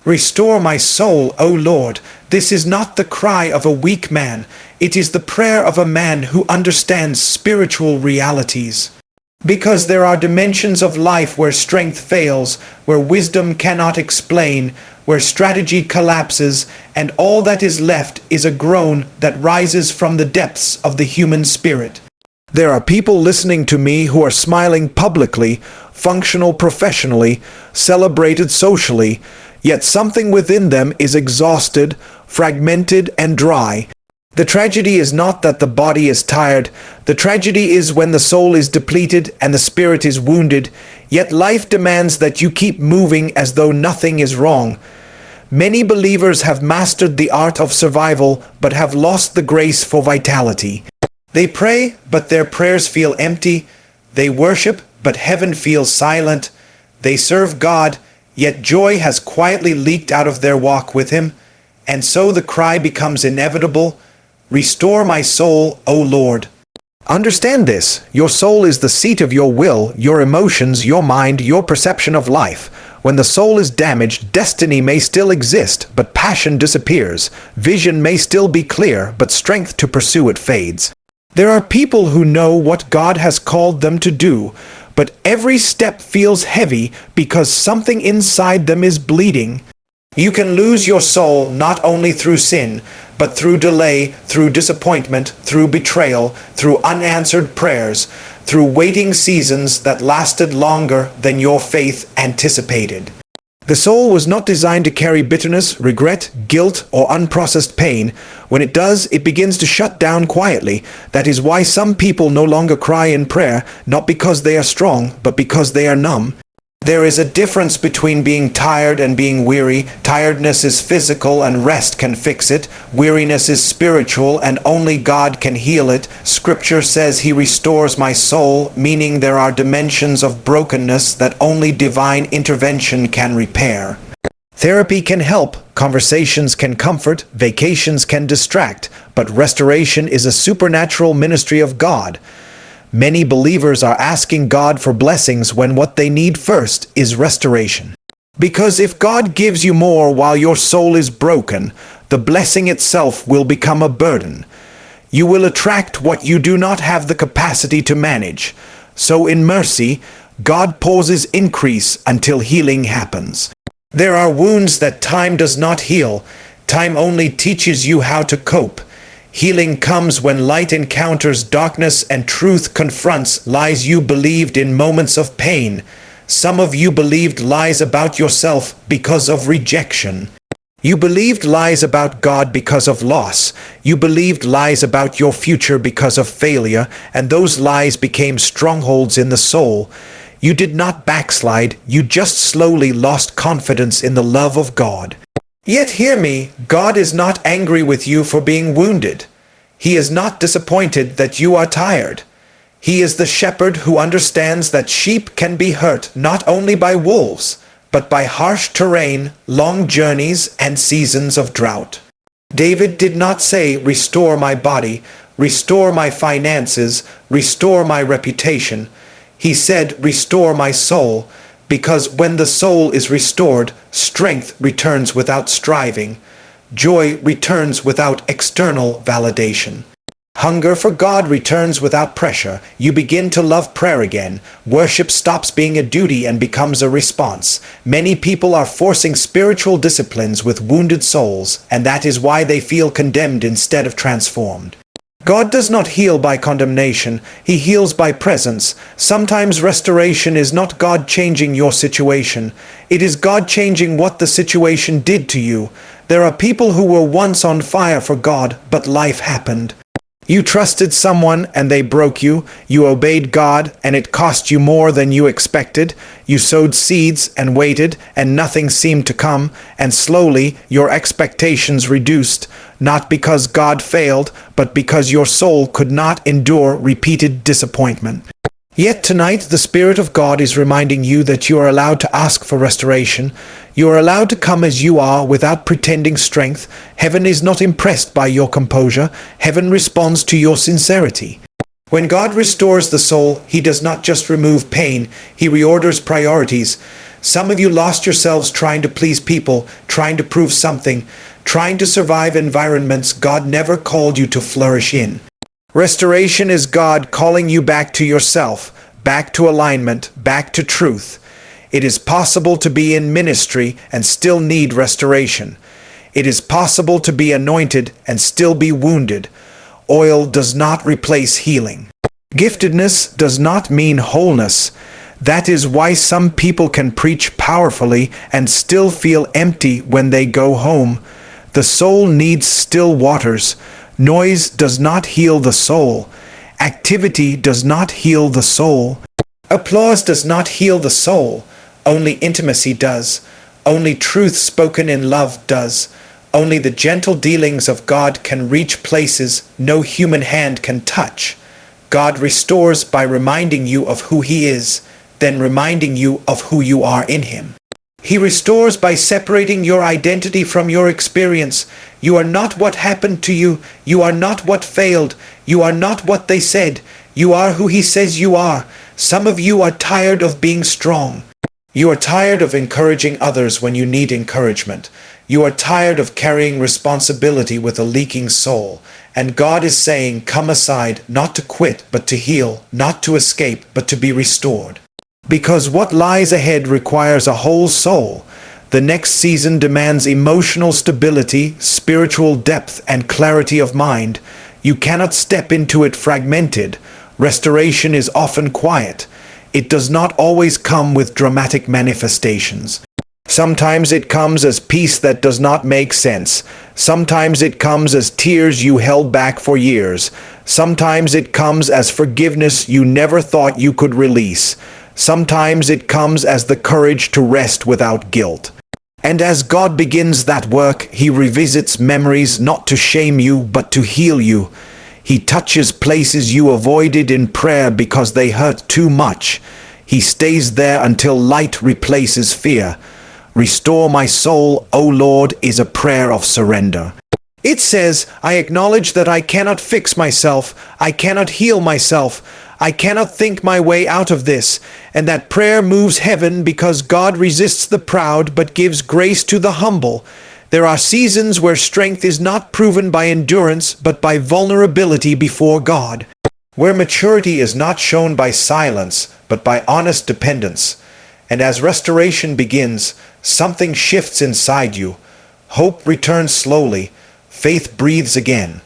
Restore my soul, O Lord. This is not the cry of a weak man. It is the prayer of a man who understands spiritual realities. Because there are dimensions of life where strength fails, where wisdom cannot explain, where strategy collapses, and all that is left is a groan that rises from the depths of the human spirit. There are people listening to me who are smiling publicly, functional professionally, celebrated socially, yet something within them is exhausted, fragmented, and dry. The tragedy is not that the body is tired. The tragedy is when the soul is depleted and the spirit is wounded, yet life demands that you keep moving as though nothing is wrong. Many believers have mastered the art of survival but have lost the grace for vitality. They pray, but their prayers feel empty. They worship, but heaven feels silent. They serve God, yet joy has quietly leaked out of their walk with Him. And so the cry becomes inevitable, "Restore my soul, O Lord." Understand this. Your soul is the seat of your will, your emotions, your mind, your perception of life. When the soul is damaged, destiny may still exist, but passion disappears. Vision may still be clear, but strength to pursue it fades. There are people who know what God has called them to do, but every step feels heavy because something inside them is bleeding. You can lose your soul not only through sin, but through delay, through disappointment, through betrayal, through unanswered prayers, through waiting seasons that lasted longer than your faith anticipated. The soul was not designed to carry bitterness, regret, guilt, or unprocessed pain. When it does, it begins to shut down quietly. That is why some people no longer cry in prayer, not because they are strong, but because they are numb. There is a difference between being tired and being weary. Tiredness is physical and rest can fix it. Weariness is spiritual and only God can heal it. Scripture says He restores my soul, meaning there are dimensions of brokenness that only divine intervention can repair. Therapy can help, conversations can comfort, vacations can distract, but restoration is a supernatural ministry of God. Many believers are asking God for blessings when what they need first is restoration. Because if God gives you more while your soul is broken, the blessing itself will become a burden. You will attract what you do not have the capacity to manage. So in mercy, God pauses increase until healing happens. There are wounds that time does not heal. Time only teaches you how to cope. Healing comes when light encounters darkness and truth confronts lies you believed in moments of pain. Some of you believed lies about yourself because of rejection. You believed lies about God because of loss. You believed lies about your future because of failure, and those lies became strongholds in the soul. You did not backslide, you just slowly lost confidence in the love of God. Yet hear me, God is not angry with you for being wounded. He is not disappointed that you are tired. He is the shepherd who understands that sheep can be hurt not only by wolves, but by harsh terrain, long journeys, and seasons of drought. David did not say, "Restore my body, restore my finances, restore my reputation." He said, "Restore my soul," because when the soul is restored, strength returns without striving. Joy returns without external validation. Hunger for God returns without pressure. You begin to love prayer again. Worship stops being a duty and becomes a response. Many people are forcing spiritual disciplines with wounded souls, and that is why they feel condemned instead of transformed. God does not heal by condemnation. He heals by presence. Sometimes restoration is not God changing your situation. It is God changing what the situation did to you. There are people who were once on fire for God, but life happened. You trusted someone and they broke you. You obeyed God and it cost you more than you expected. You sowed seeds and waited and nothing seemed to come. And slowly your expectations reduced, not because God failed, but because your soul could not endure repeated disappointment. Yet tonight the Spirit of God is reminding you that you are allowed to ask for restoration. You are allowed to come as you are without pretending strength. Heaven is not impressed by your composure. Heaven responds to your sincerity. When God restores the soul, He does not just remove pain, He reorders priorities. Some of you lost yourselves trying to please people, trying to prove something, trying to survive environments God never called you to flourish in. Restoration is God calling you back to yourself, back to alignment, back to truth. It is possible to be in ministry and still need restoration. It is possible to be anointed and still be wounded. Oil does not replace healing. Giftedness does not mean wholeness. That is why some people can preach powerfully and still feel empty when they go home. The soul needs still waters. Noise does not heal the soul. Activity does not heal the soul. Applause does not heal the soul. Only intimacy does. Only truth spoken in love does. Only the gentle dealings of God can reach places no human hand can touch. God restores by reminding you of who He is, then reminding you of who you are in Him. He restores by separating your identity from your experience. You are not what happened to you. You are not what failed. You are not what they said. You are who He says you are. Some of you are tired of being strong. You are tired of encouraging others when you need encouragement. You are tired of carrying responsibility with a leaking soul. And God is saying, come aside, not to quit, but to heal, not to escape, but to be restored. Because what lies ahead requires a whole soul. The next season demands emotional stability, spiritual depth, and clarity of mind. You cannot step into it fragmented. Restoration is often quiet. It does not always come with dramatic manifestations. Sometimes it comes as peace that does not make sense. Sometimes it comes as tears you held back for years. Sometimes it comes as forgiveness you never thought you could release. Sometimes it comes as the courage to rest without guilt. And as God begins that work, He revisits memories not to shame you, but to heal you. He touches places you avoided in prayer because they hurt too much. He stays there until light replaces fear. Restore my soul, O Lord, is a prayer of surrender. It says, I acknowledge that I cannot fix myself, I cannot heal myself, I cannot think my way out of this, and that prayer moves heaven because God resists the proud but gives grace to the humble. There are seasons where strength is not proven by endurance but by vulnerability before God, where maturity is not shown by silence but by honest dependence. And as restoration begins, something shifts inside you. Hope returns slowly. Faith breathes again.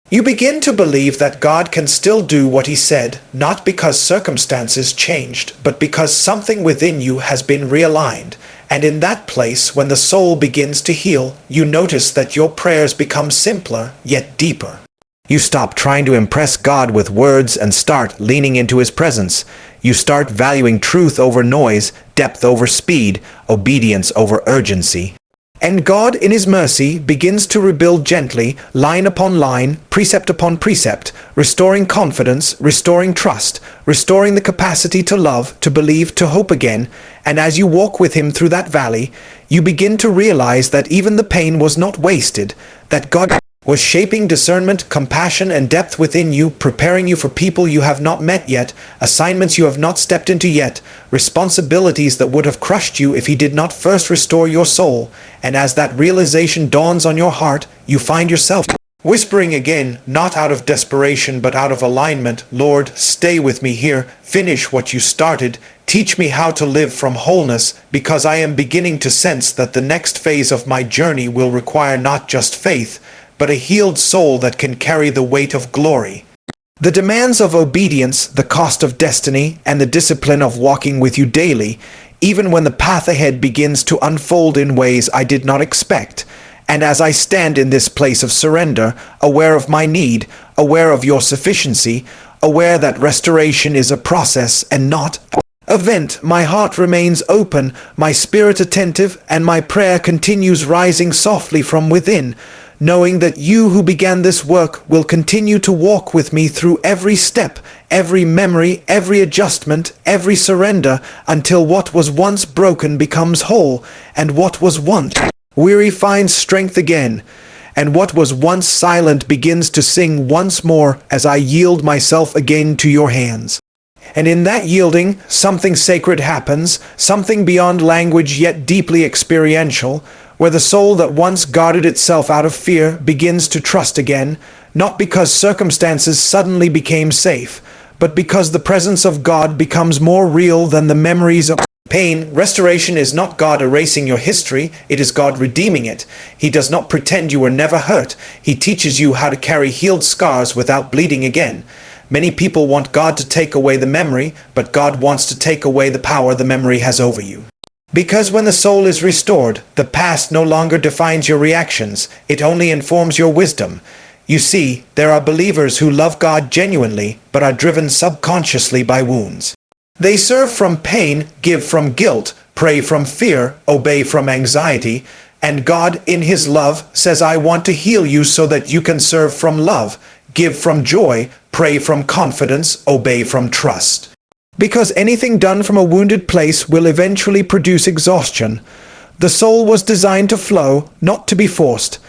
You begin to believe that God can still do what He said, not because circumstances changed, but because something within you has been realigned. And in that place, when the soul begins to heal, you notice that your prayers become simpler, yet deeper. You stop trying to impress God with words and start leaning into His presence. You start valuing truth over noise, depth over speed, obedience over urgency. And God, in His mercy, begins to rebuild gently, line upon line, precept upon precept, restoring confidence, restoring trust, restoring the capacity to love, to believe, to hope again. And as you walk with Him through that valley, you begin to realize that even the pain was not wasted, that God was shaping discernment, compassion, and depth within you, preparing you for people you have not met yet, assignments you have not stepped into yet, responsibilities that would have crushed you if He did not first restore your soul. And as that realization dawns on your heart, you find yourself whispering again, not out of desperation but out of alignment, Lord, stay with me here, finish what you started, teach me how to live from wholeness, because I am beginning to sense that the next phase of my journey will require not just faith, but a healed soul that can carry the weight of glory. The demands of obedience, the cost of destiny, and the discipline of walking with you daily, even when the path ahead begins to unfold in ways I did not expect. And as I stand in this place of surrender, aware of my need, aware of your sufficiency, aware that restoration is a process and not an event, my heart remains open, my spirit attentive, and my prayer continues rising softly from within, knowing that you who began this work will continue to walk with me through every step, every memory, every adjustment, every surrender, until what was once broken becomes whole, and what was once weary finds strength again, and what was once silent begins to sing once more as I yield myself again to your hands. And in that yielding, something sacred happens, something beyond language yet deeply experiential, where the soul that once guarded itself out of fear begins to trust again, not because circumstances suddenly became safe, but because the presence of God becomes more real than the memories of pain. Restoration is not God erasing your history, it is God redeeming it. He does not pretend you were never hurt. He teaches you how to carry healed scars without bleeding again. Many people want God to take away the memory, but God wants to take away the power the memory has over you. Because when the soul is restored, the past no longer defines your reactions, it only informs your wisdom. You see, there are believers who love God genuinely, but are driven subconsciously by wounds. They serve from pain, give from guilt, pray from fear, obey from anxiety, and God, in His love, says, I want to heal you so that you can serve from love, give from joy, pray from confidence, obey from trust. Because anything done from a wounded place will eventually produce exhaustion. The soul was designed to flow, not to be forced.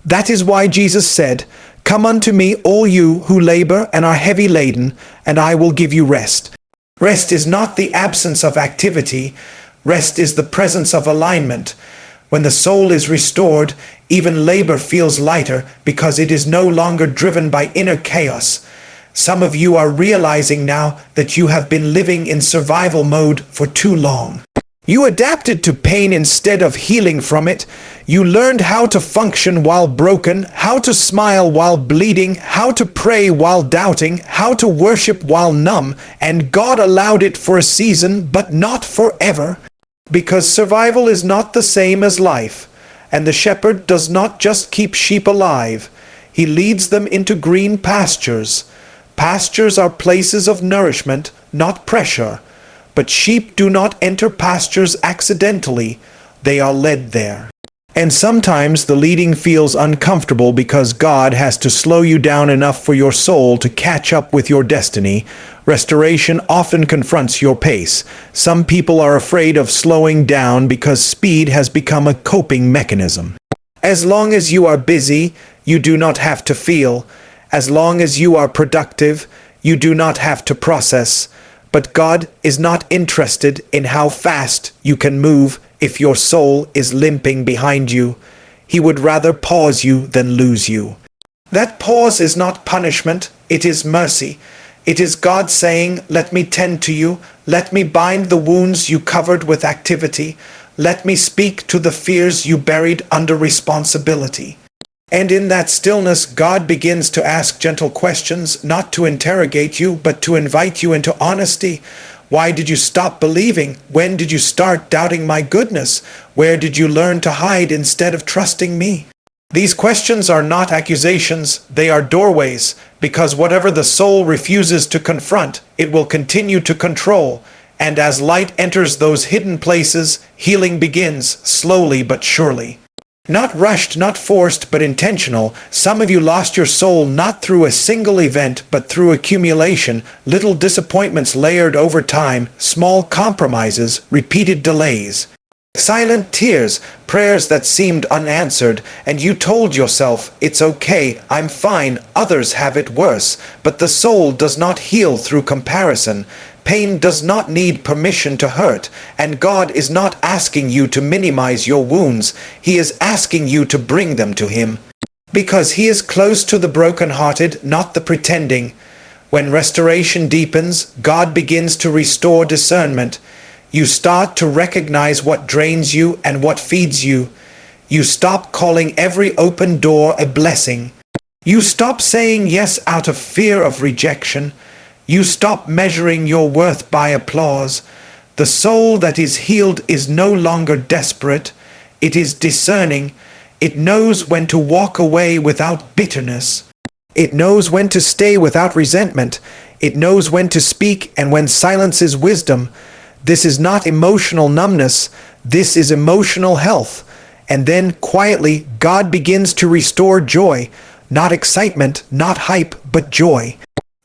That is why Jesus said, Come unto me, all you who labor and are heavy laden, and I will give you rest. Rest is not the absence of activity. Rest is the presence of alignment. When the soul is restored, even labor feels lighter because it is no longer driven by inner chaos. Some of you are realizing now that you have been living in survival mode for too long. You adapted to pain instead of healing from it. You learned how to function while broken, how to smile while bleeding, how to pray while doubting, how to worship while numb, and God allowed it for a season, but not forever. Because survival is not the same as life, and the shepherd does not just keep sheep alive. He leads them into green pastures. Pastures are places of nourishment, not pressure. But sheep do not enter pastures accidentally. They are led there. And sometimes the leading feels uncomfortable because God has to slow you down enough for your soul to catch up with your destiny. Restoration often confronts your pace. Some people are afraid of slowing down because speed has become a coping mechanism. As long as you are busy, you do not have to feel. As long as you are productive, you do not have to process. But God is not interested in how fast you can move if your soul is limping behind you. He would rather pause you than lose you. That pause is not punishment, it is mercy. It is God saying, let me tend to you, let me bind the wounds you covered with activity, let me speak to the fears you buried under responsibility. And in that stillness, God begins to ask gentle questions, not to interrogate you, but to invite you into honesty. Why did you stop believing? When did you start doubting my goodness? Where did you learn to hide instead of trusting me? These questions are not accusations, they are doorways, because whatever the soul refuses to confront, it will continue to control. And as light enters those hidden places, healing begins, slowly but surely. Not rushed, not forced, but intentional. Some of you lost your soul not through a single event, but through accumulation, little disappointments layered over time, small compromises, repeated delays. Silent tears, prayers that seemed unanswered, and you told yourself, it's okay, I'm fine, others have it worse. But the soul does not heal through comparison. Pain does not need permission to hurt, and God is not asking you to minimize your wounds. He is asking you to bring them to Him. Because He is close to the brokenhearted, not the pretending. When restoration deepens, God begins to restore discernment. You start to recognize what drains you and what feeds you. You stop calling every open door a blessing. You stop saying yes out of fear of rejection. You stop measuring your worth by applause. The soul that is healed is no longer desperate. It is discerning. It knows when to walk away without bitterness. It knows when to stay without resentment. It knows when to speak and when silence is wisdom. This is not emotional numbness. This is emotional health. And then, quietly, God begins to restore joy. Not excitement, not hype, but joy.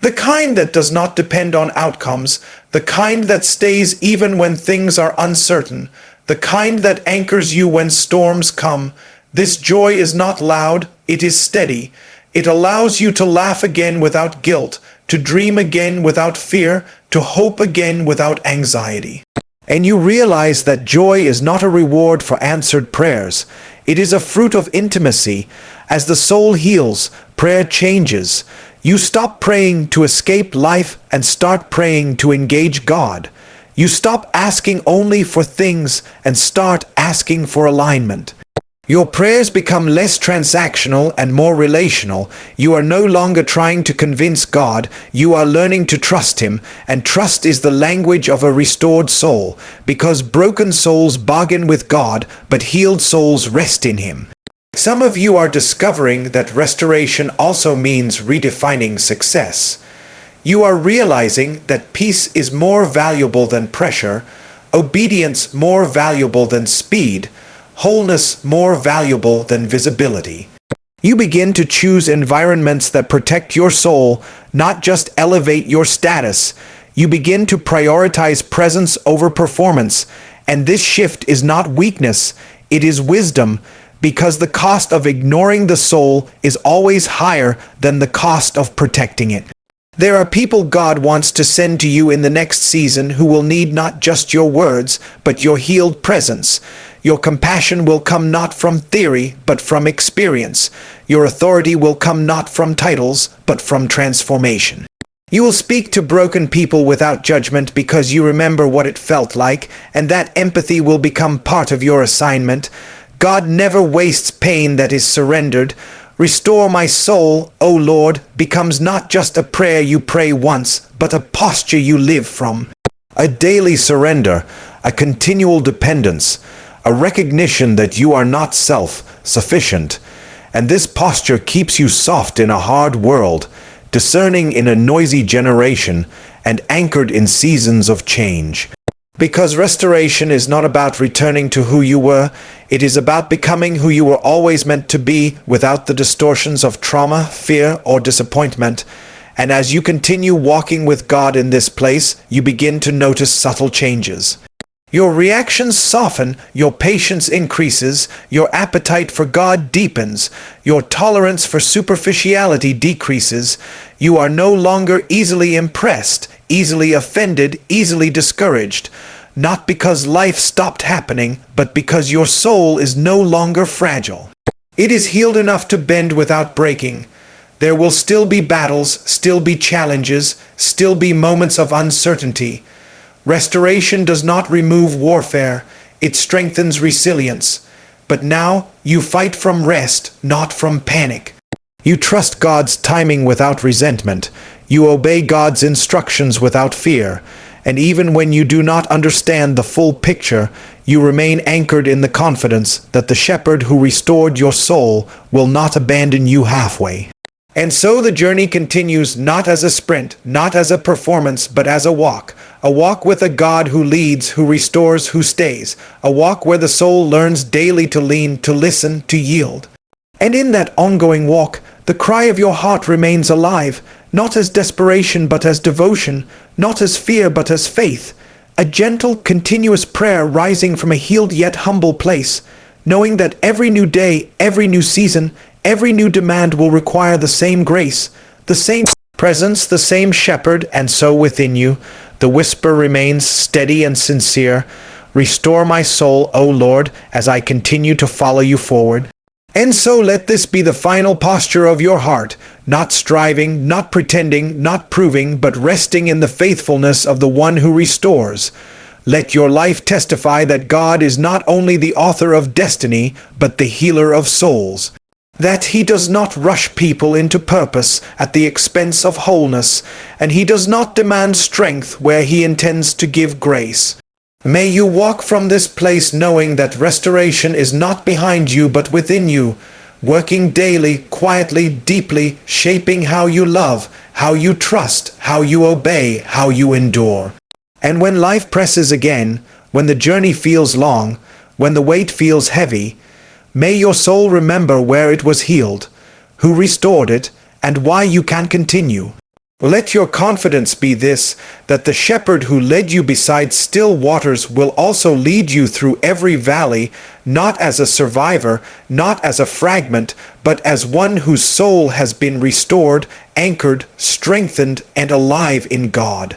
The kind that does not depend on outcomes. The kind that stays even when things are uncertain. The kind that anchors you when storms come. This joy is not loud. It is steady. It allows you to laugh again without guilt, to dream again without fear, to hope again without anxiety. And you realize that joy is not a reward for answered prayers. It is a fruit of intimacy. As the soul heals, prayer changes. You stop praying to escape life and start praying to engage God. You stop asking only for things and start asking for alignment. Your prayers become less transactional and more relational. You are no longer trying to convince God, you are learning to trust Him, and trust is the language of a restored soul, because broken souls bargain with God, but healed souls rest in Him. Some of you are discovering that restoration also means redefining success. You are realizing that peace is more valuable than pressure, obedience more valuable than speed, wholeness more valuable than visibility. You begin to choose environments that protect your soul, not just elevate your status. You begin to prioritize presence over performance, and this shift is not weakness, it is wisdom, because the cost of ignoring the soul is always higher than the cost of protecting it. There are people God wants to send to you in the next season who will need not just your words, but your healed presence. Your compassion will come not from theory, but from experience. Your authority will come not from titles, but from transformation. You will speak to broken people without judgment because you remember what it felt like, and that empathy will become part of your assignment. God never wastes pain that is surrendered. Restore my soul, O Lord, becomes not just a prayer you pray once, but a posture you live from. A daily surrender, a continual dependence, a recognition that you are not self-sufficient. And this posture keeps you soft in a hard world, discerning in a noisy generation, and anchored in seasons of change. Because restoration is not about returning to who you were, it is about becoming who you were always meant to be without the distortions of trauma, fear, or disappointment. And as you continue walking with God in this place, you begin to notice subtle changes. Your reactions soften, your patience increases, your appetite for God deepens, your tolerance for superficiality decreases. You are no longer easily impressed, easily offended, easily discouraged. Not because life stopped happening, but because your soul is no longer fragile. It is healed enough to bend without breaking. There will still be battles, still be challenges, still be moments of uncertainty. Restoration does not remove warfare, it strengthens resilience. But now you fight from rest, not from panic. You trust God's timing without resentment. You obey God's instructions without fear. And even when you do not understand the full picture, you remain anchored in the confidence that the shepherd who restored your soul will not abandon you halfway. And so the journey continues not as a sprint, not as a performance, but as a walk with a God who leads, who restores, who stays, a walk where the soul learns daily to lean, to listen, to yield. And in that ongoing walk, the cry of your heart remains alive, not as desperation but as devotion, not as fear but as faith, a gentle, continuous prayer rising from a healed yet humble place, knowing that every new day, every new season, every new demand will require the same grace, the same presence, the same shepherd, and so within you, the whisper remains steady and sincere. Restore my soul, O Lord, as I continue to follow you forward. And so let this be the final posture of your heart, not striving, not pretending, not proving, but resting in the faithfulness of the one who restores. Let your life testify that God is not only the author of destiny, but the healer of souls. That He does not rush people into purpose at the expense of wholeness, and He does not demand strength where He intends to give grace. May you walk from this place knowing that restoration is not behind you but within you, working daily, quietly, deeply, shaping how you love, how you trust, how you obey, how you endure. And when life presses again, when the journey feels long, when the weight feels heavy, may your soul remember where it was healed, who restored it, and why you can continue. Let your confidence be this, that the shepherd who led you beside still waters will also lead you through every valley, not as a survivor, not as a fragment, but as one whose soul has been restored, anchored, strengthened, and alive in God.